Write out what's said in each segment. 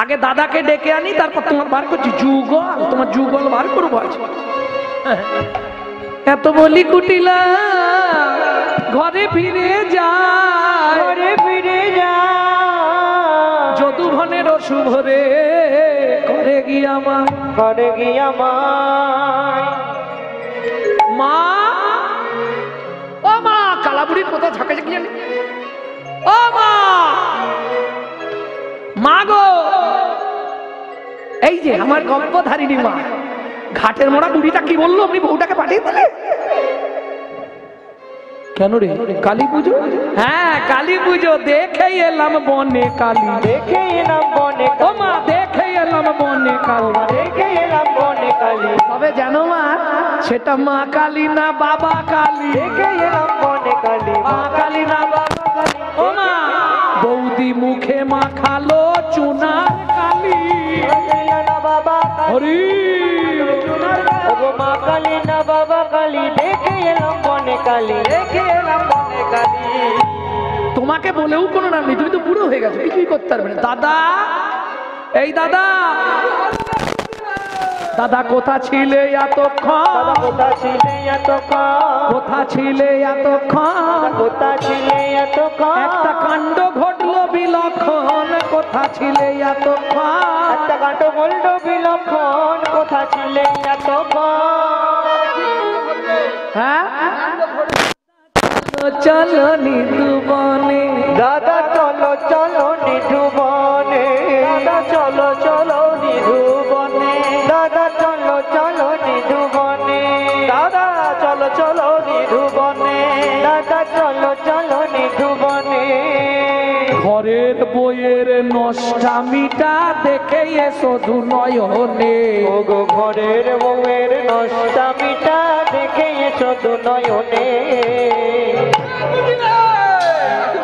আগে দাদাকে ডেকে আনি, তারপর তোমার বার করছি যুগল, তোমার যুগল বার করবো আজ। এত বলি কুটিলা ঘরে ফিরে যায়, ঘরে ফিরে যা, যদুভনের শুভরে করে গিয়া মা, করে গিয়া মা, মা ও মা, কালাবুড়ি কোথায় ঝাঁকেছে কি জানি, ও মা, মা গো, এই যে আমার গল্পধারিণী মা। ঘাটের মোড়া বুড়িটা কি বললো, আপনি বউটাকে পাঠিয়ে দিলে কেন রে? কালী পুজো? হ্যাঁ কালী পুজো, দেখে এলাম বনে কালী, দেখে এলাম বনে, ও মা দেখে এলাম বনে কালী, দেখে এলাম বনে কালী, তবে জানো মা সেটা মা কালী না বাবা কালী, দেখে এলাম বনে কালী, মা কালী না বাবা কালী। ও মা বৌদি মুখে মাখালো চুনার কালী, না বাবা হরি ওগো মা কালী না বাবা কালী, দেখে এলাম বনে কালী, দেখে এলাম বনে কালী। তোমাকে বলেও কোনো নাম নেই, তুমি তো বুড়ো হয়ে গেছো, কিছুই করতে পারবে না। দাদা, এই দাদা, দাদা কোথা ছিলে এতক্ষণ, দাদা কোথা ছিলে এতক্ষণ, কোথা ছিলে এতক্ষণ, কোথা ছিলে এতক্ষণ, একটা কাণ্ড ঘটলো বিলক্ষণ, কোথা ছিলে এতক্ষণ, একটা কাণ্ড ঘটলো বিলক্ষণ, কোথা ছিলে এতক্ষণ। হ্যাঁ চলো নিধুবনে, দাদা চলো চলো নিধুবনে, দাদা চলো চলো নিধুবনে, দাদা চলো চলো নিধুবনে, দাদা চলো চলো নিধুবনে, দাদা চলো চলো নিধুবনে। ঘরের বইয়ের নষ্টামিটা দেখে এসো দুনয়নে, ওগো ঘরের বউয়ের নষ্টামিটা দেখে এসো দুনয়নে।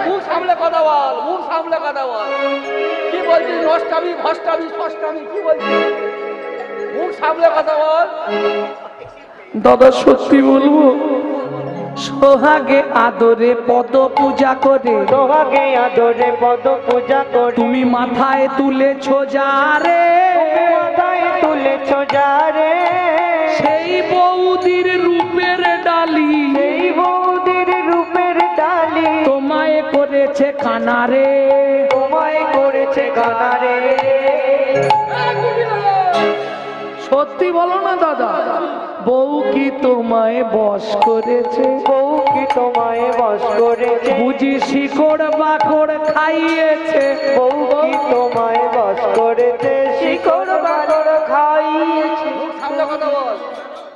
মুখ সামলে কথা বল, মুখ সামলে কথা বল। কি বলছিস? নষ্টামি ভষ্টামি ষষ্ঠামি কি বলছিস? মুখ সামলে কথা বল। দাদা সত্যি বলবো, সোহাগে আদরে পদ পূজা করে, সোহাগে আদরে পদ পূজা করে, তুমি মাথায় তুলেছো যারে, মাথায় তুলেছ যারে, সেই বৌদির রূপের ডালি, সেই বৌদির রূপের ডালি, তোমায় করেছে কানারে, তোমায় করেছে কানারে। সত্যি বলো না দাদা, বউ কি তোমায় বশ করেছে, বউ কি তোমায় বশ করেছে, বুঝি শিকড় বাকড় খাইয়েছে, বউ কি তোমায় বশ করেছে, শিকড় বাকড় খাইয়েছে। মুখ সামলে কথা বল।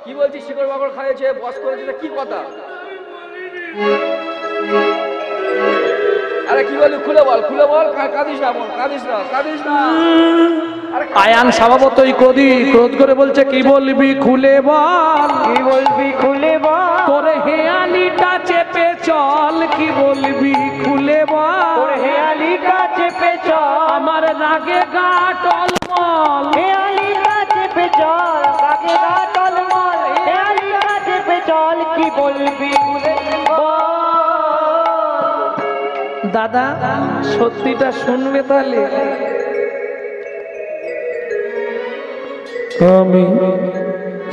কি বলছিস? শিকড় বাকড় খাইয়েছে, বস করেছে, এটা কি কথা? আরে কি বলি? খুলে বল, খুলে বল। কাঁদিস না বোন, কাঁদিস না, কাঁদিস না। আরে আয়ান স্বভাবতই ক্রোধ করে বলছে, কি বলবি খুলে বল, কি বলবি খুলে বল, তোর হেয়ালিটা চেপে চল, কি বলবি খুলে বল, তোর হেয়ালিটা চেপে চল, আমার রাগে গা টলমল, হেয়ালিটা চেপে চল, কাকে গা টলমল, হেয়ালিটা চেপে চল, কি বলবি খুলে বল। দাদা সত্যিটা শুনবে তাহলে? আমি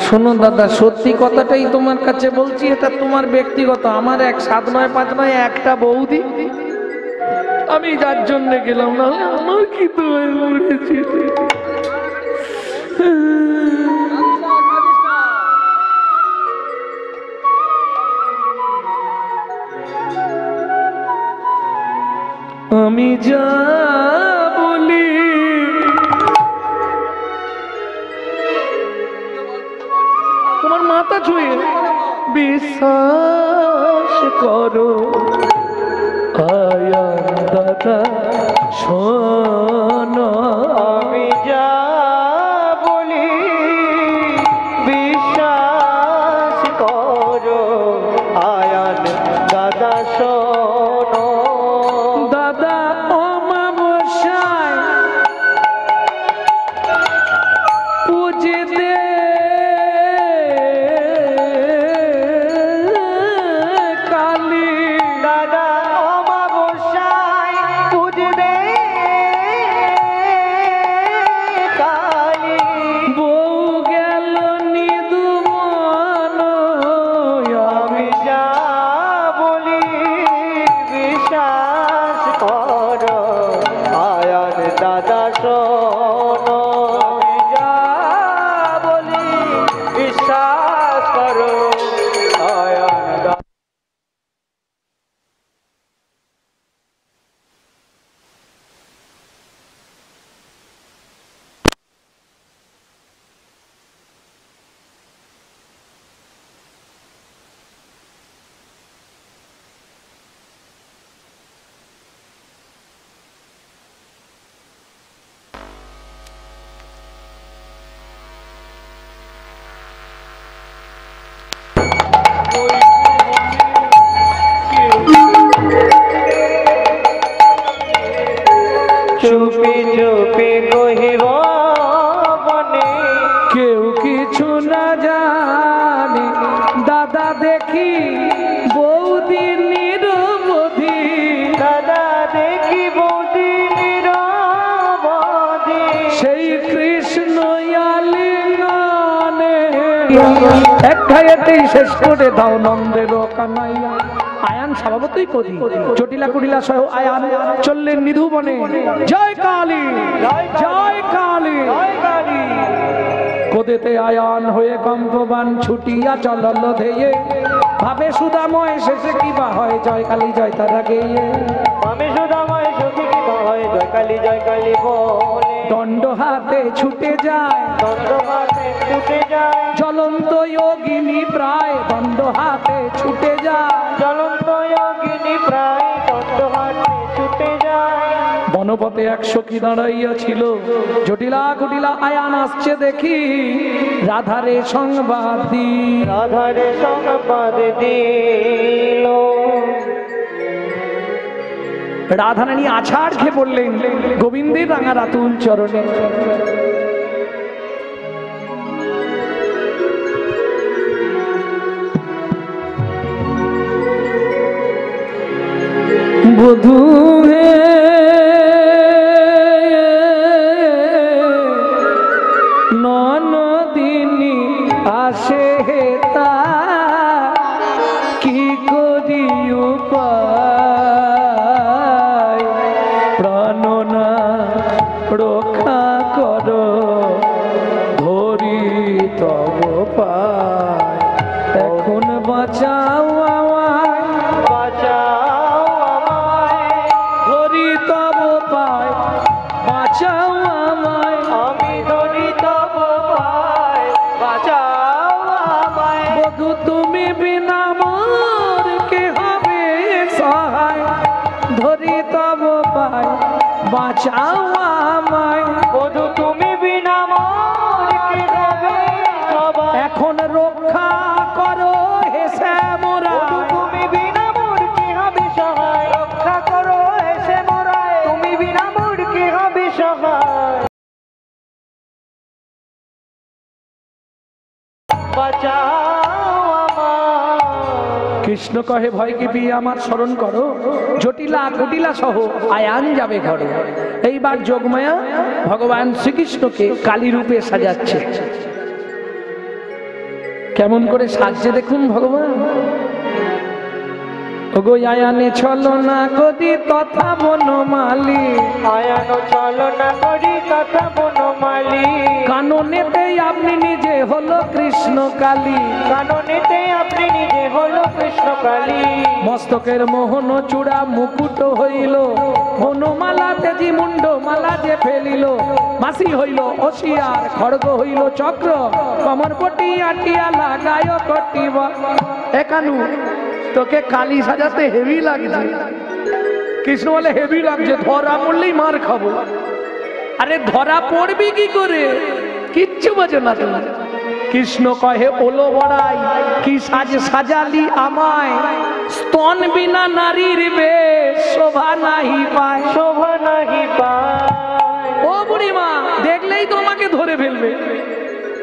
শোনো দাদা, সত্যি কথাটাই তোমার কাছে বলছি, এটা তোমার ব্যক্তিগত, আমার 1 7 9 5 9 একটা বৌদি, আমি যার জন্য গেলাম, না আমার কি তো মরেছি। আমি যা বলি তোমার মাথা ছুঁয়ে বিশ্বাস করো, আয়ান দাদা শোনো, আমি যা বলি বিশ্বাস করো, আয়ান দাদা শোনো। দাদা অমাবস্যায় পুজে দে কালী, দাদা অমাবস্যায় পুজবে চুপি চুপি কহিব বনে কেউ কিছু না জানে দাদা দেখি বৌদি নিরবধি দাদা দেখি বৌদি নিরবধি সেই কৃষ্ণ আলিঙ্গনে এক ঘায়েতেই শেষ করে দাও নন্দের কানাইয়া। আয়ান স্বভাবতই করি জটিলা কুটিলা সহ আয়ান চললেন নিধুবনে। জয় কালী জয় কালী কোদেতে আয়ান হয়ে কম্পবান ছুটিয়া চলল ধেয়ে ভাবে সুদাময় শেষে কি বা হয় জয় কালী জয় তারা গেয়ে। আমি সুদাময় সখী কি বা হয় জয় কালী বলে দণ্ড হাতে ছুটে যায় দণ্ড হাতে ছুটে যায় জ্বলন্ত যোগিনী প্রায় দণ্ড হাতে ছুটে যায় জ্বলন্ত যোগিনী প্রায় দণ্ড হাতে ছুটে যায়। বনপথে এক সখী দাঁড়াইয়া ছিল জটিলা কুটিলা আয়ান আসছে দেখি রাধারে সংবাদ দি রাধারে সংবাদ দিল রাধারানী আছাড় খেয়ে পড়লেন গোবিন্দের রাঙা রাতুল চরণে। বধূ হে ননদিনী আসে তা কি করি উপায় প্রাণনা রক্ষা কর ধরি তব পায় এখন বাঁচাও আমায় বাঁচাও আমায় ধরি তব পায় বাঁচাও আমায় আমি ধরি তব পায় বাঁচাও আমায় বধূ তুমি বিনা মোর কে হবে সহায় ধরি তব পায় বাঁচাও আমায় বধূ তুমি বিনা মোর কি হবে সবাই এখন রক্ষা করো হে শ্যামরা বধূ তুমি বিনা মোর কি হবে সহায় রক্ষা করো এসে মোরায় তুমি বিনা মোর কি হবে সহায় বাঁচাও আমায় কৃষ্ণ কহে ভয় কি পিয়ে আমার স্মরণ করো জটিলা কুটিলা সহ আয়ান যাবে ঘরে। এইবার যোগমায়া ভগবান শ্রীকৃষ্ণকে কালী রূপে সাজাচ্ছে। কেমন করে সাজছে দেখুন ভগবান। ওগো আয়ানে চলো না গদি তথা বনমালী আয়ানো চলো না করি কথা বনমালী কাননেতেই আপনি নিজে হলো কৃষ্ণ কালী কাননেতে আপনি নিজে হলো কৃষ্ণ কালী মস্তকের মোহন চূড়া মুকুট হইল বনমালা তেজি মুন্ড মালা যে ফেলিল মাসি হইল অসিয়ার খড়গ হইল চক্র কমর পটি আটিয়া লাগায় কটিব একানু তোকে কালী সাজাতে হেভি লাগছে। কৃষ্ণ বলে হেভি লাগছে ধরা পড়লেই মার খাবো। আরে ধরা পড়বি কি করে কিচ্ছু বোঝো না তুমি। কৃষ্ণ কহে ওলো বড়াই কি সাজ সাজালি আমায় স্তন বিনা নারীর বেশ শোভা নাহি পায় শোভা নাহি পায় ও বুড়িমা দেখলেই তোমাকে ধরে ফেলবে।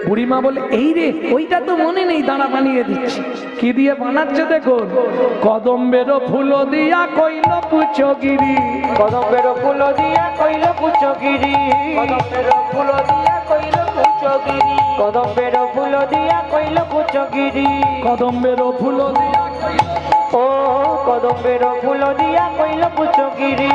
বুড়িমা বলে এই রে ওইটা তো মনে নেই দাঁড়া বানিয়ে দিচ্ছি। কি দিয়ে বানাচ্ছে দেখুন কদম্বের ফুল দিয়া কইল কুচগিরি কদম্বের ফুল দিয়া কইল কুচগিরি কদম্বের ফুল দিয়া কইল কুচগিরি কদম্বের ফুল দিয়া কইল কুচগিরি কদম্বের ফুল দিয়া ও কদম্বের ফুল দিয়া কইল কুচগিরি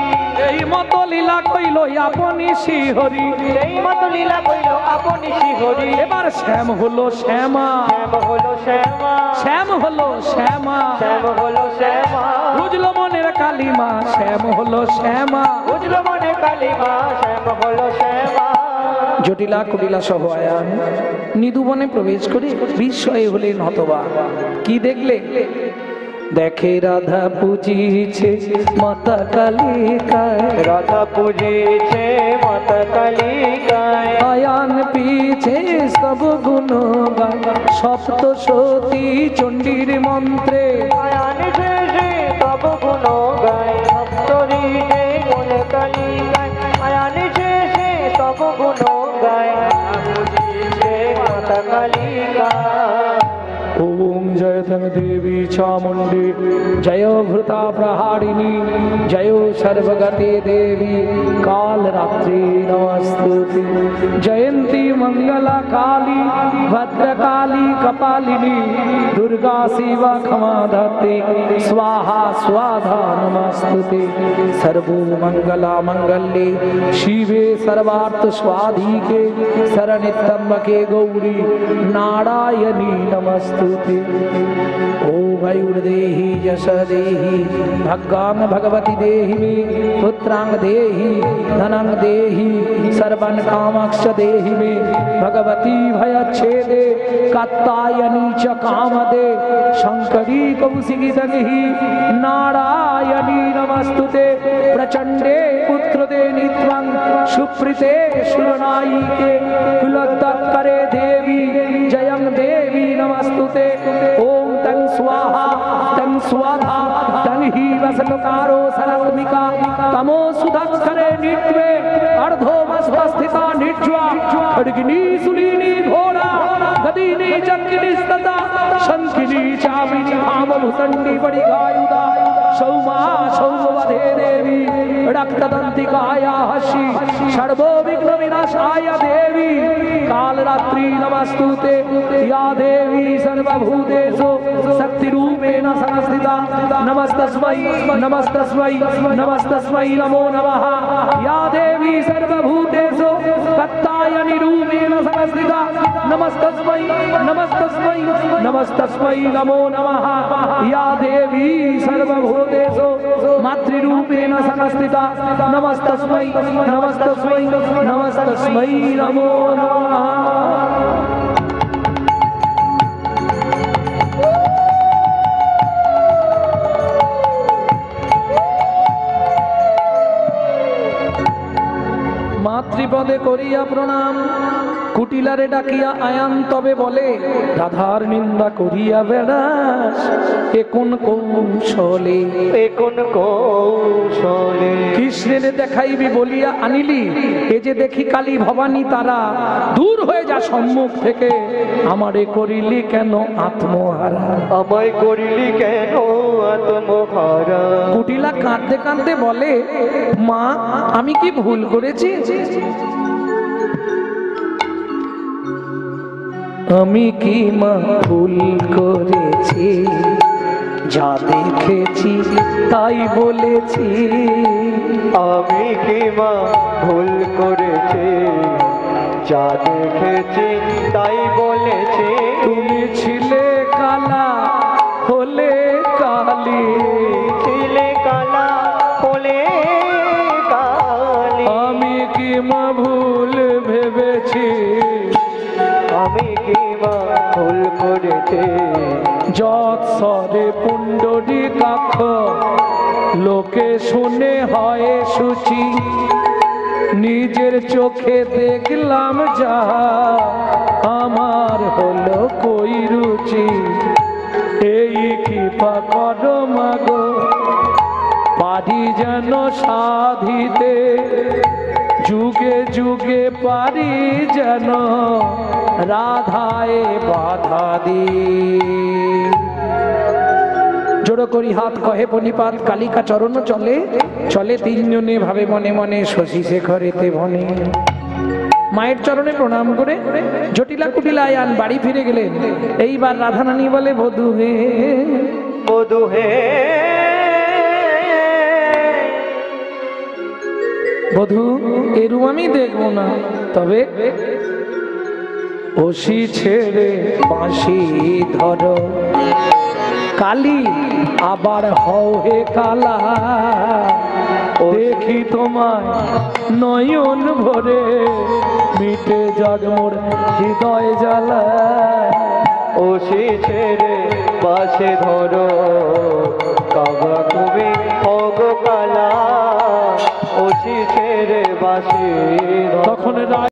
এই মত লীলা কইল আপনি শ্রীহরি এই মত লীলা কইল আপনি শ্রীহরি এবার শ্যাম হলো শ্যামা শ্যাম হলো শ্যামা শ্যাম হলো শ্যামা শ্যাম হলো শ্যামা বুঝলো মনের কালিমা শ্যাম হলো শ্যামা বুঝলো মনে কালিমা শ্যাম হলো শ্যামা। জটিলা কুটিলা সহ আয়ান নিধুবনে প্রবেশ করে বিস্ময়ে হলেন হতবাক। কি দেখলে দেখে রাধা পুজিছে মাতা কালিকায় রাধা পুজিছে মাতা কালিকায় আয়ান পিছে সব গুণ গায় সপ্ত সতী চণ্ডীর মন্ত্রে আয়ান শেষে তব গুণ গায় সপ্তরীরে গুণ কালিকায় देवी चामुंडी जय भृता प्रहारिणी जय सर्वगते देवी कालरात्रि नमस्तुते जयंती मंगला काली भद्रकाली कपालिनी दुर्गा शिवा क्षमा धात्री स्वाहा स्वाधा नमस्तुते सर्वो मंगला मंगल्ये शिवे सर्वार्थ स्वाधिके शरणित्र्यंबके गौरी नारायणी नमस्तुते ओ वायुर्देहि यश देहि भगांग भगवती देहि मे पुत्रांग देहि धनंग देहि सर्वन कामक्ष देहि मे भगवती भयच्छेदे कात्यायनी च कामदे शंकरी कौशिकी दहि नारायणी नमस्तुते प्रचंडे पुत्रदे नित्वं सुप्रीते सुरनायिके कुलदत्तरे देवी जयं देवी नमस्तुते ओम तं स्वाहा तं स्वाधा तं हि वसनकारो सरत्मिका तमो सुदक्षरे नित्वे अर्धो वस्वस्थिता निज्वा खड्गिनी सुलीनी घोड़ा गदीनी चक्किनी स्तता शंखिनी चामिनी आमभुसंडी बड़िगायुधा सौमा सौमवधे देवी रक्तदंतिकाया हसी सर्वो विघ्न विनाशाय देवी कालरात्रि नमस्तुते या देवी सर्वभूतेषु शक्तिरूपेण संस्थिता नमस्तस्मै नमस्तस्मै नमस्तस्मै नमो नमः या देवी सर्वभूतेषु कात्यायनी रूपेण संस्थिता नमस्तस्मै नमस्तस्मै नमस्तस्मै नमो नमः या देवी सर्वभूतेषु मातृरूपेण संस्थिता नमस्तस्मै नमस्तस्मै नमस्तस्मै नमो नमः মাতৃপদে করিয়া প্রণাম কুটিলারে ডাকিয়া আয়ান তবে বলে রাধার নিন্দা করিয়া বেড়াস এ কোন কৌশলে কৃষ্ণের দেখাইবি বলিয়া আনিলি এ যে দেখি কালী ভবানী তারা দূর হয়ে যা সম্মুখ থেকে আমারে করিলি কেন আত্মহারা আমায় করিলি কেন আত্মহারা কুটিলা কাঁদতে কাঁদতে বলে মা আমি কি ভুল করেছি আমি কি মা ভুল করেছি যা দেখেছি তাই বলেছি আমি কি মা ভুল করেছি যা দেখেছি তাই বলেছি তুমি ছিলে কালা হলে কালী ছিলে কালা হলে কালী আমি কি মা ভুল ভেবেছি আমি কি মা ভুল করেছি যৎসরে পুণ্ডরী কাক্ষ লোকে শুনে হয় সূচি নিজের চোখে দেখলাম যা আমার হলো কই রুচি এই কৃপা করো মাগো পারি যেন সাধিতে যুগে যুগে পারি যেন রাধায় বাধা দি জোড়ো করি হাত কহে পনিপাত কালিকা চরণ চলে চলে তিনজনে ভাবে মনে মনে শশী শেখরেতে বনে মায়ের চরণে প্রণাম করে জটিলা কুটিলা আয়ান বাড়ি ফিরে গেলেন এইবার রাধারানী বলে বধূ হে বধূ হে বধূ এরূপ আমি দেখবো না তবে ওসি ছেড়ে বাঁশি ধরো কালী আবার হও হে কালা দেখি তোমায় নয়ন ভরে মিটে জগমোর হৃদয় জ্বালা ওসি ছেড়ে বাঁশি ধরো কাবা তুমি হগো কালা ওসি ছেড়ে বাঁশি তখন রায়